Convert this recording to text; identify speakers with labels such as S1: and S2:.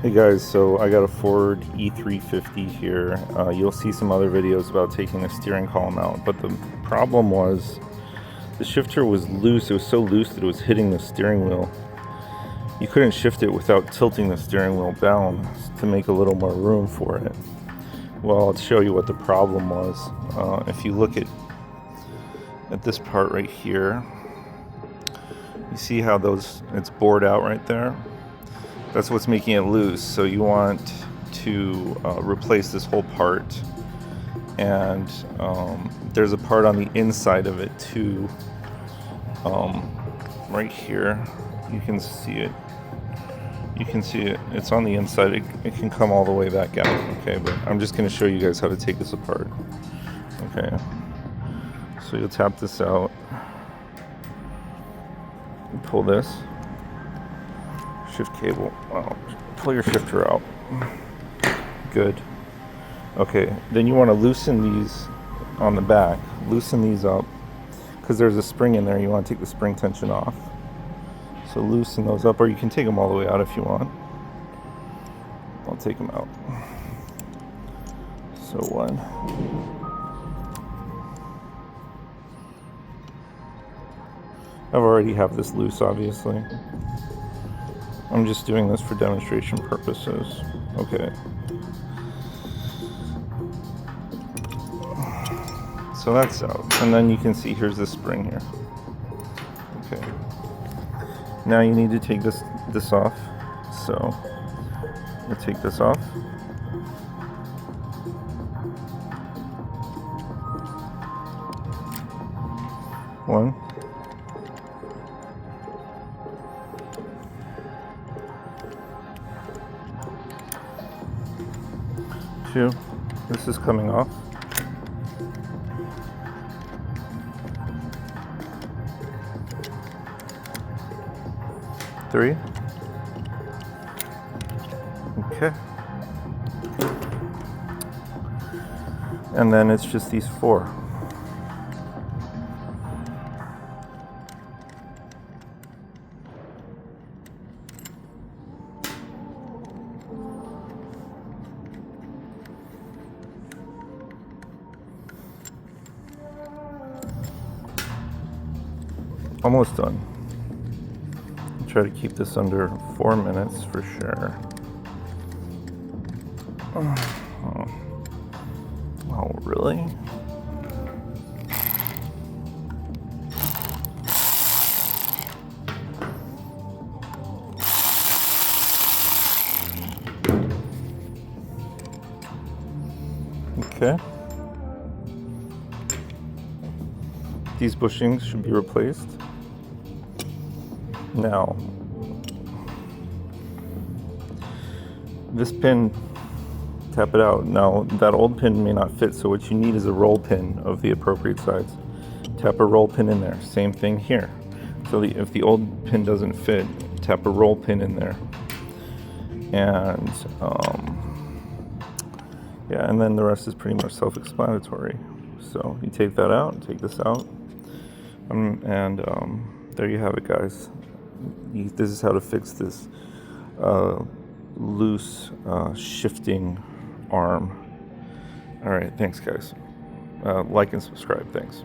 S1: Hey guys, so I got a Ford E350 here. You'll see some other videos about taking the steering column out, but the problem was the shifter was loose. It was so loose that it was hitting the steering wheel. You couldn't shift it without tilting the steering wheel down to make a little more room for it. Well, I'll show you what the problem was. If you look at this part right here, you see how it's bored out right there? That's what's making it loose. So you want to replace this whole part, and there's a part on the inside of it too. Right here, you can see it. It's on the inside. It can come all the way back out. Okay, but I'm just going to show you guys how to take this apart. Okay, so you'll tap this out, pull this shift cable. Pull your shifter out. Good. Okay, then you want to loosen these on the back. Loosen these up because there's a spring in there. You want to take the spring tension off. So loosen those up, or you can take them all the way out if you want. I'll take them out. So one. I already have this loose, obviously. I'm just doing this for demonstration purposes. Okay. So that's out. And then you can see here's the spring here. Okay. Now you need to take this off. So you take this off. One. Two. This is coming off. Three. Okay. And then it's just these four. Almost done. Try to keep this under 4 minutes for sure. Oh, really? Okay. These bushings should be replaced. Now, this pin, tap it out. Now, that old pin may not fit, so what you need is a roll pin of the appropriate size. Tap a roll pin in there. Same thing here. So if the old pin doesn't fit, tap a roll pin in there. And yeah, and then the rest is pretty much self-explanatory. So you take that out, take this out, and there you have it, guys. This is how to fix this loose shifting arm. All right, thanks guys. Like and subscribe. Thanks.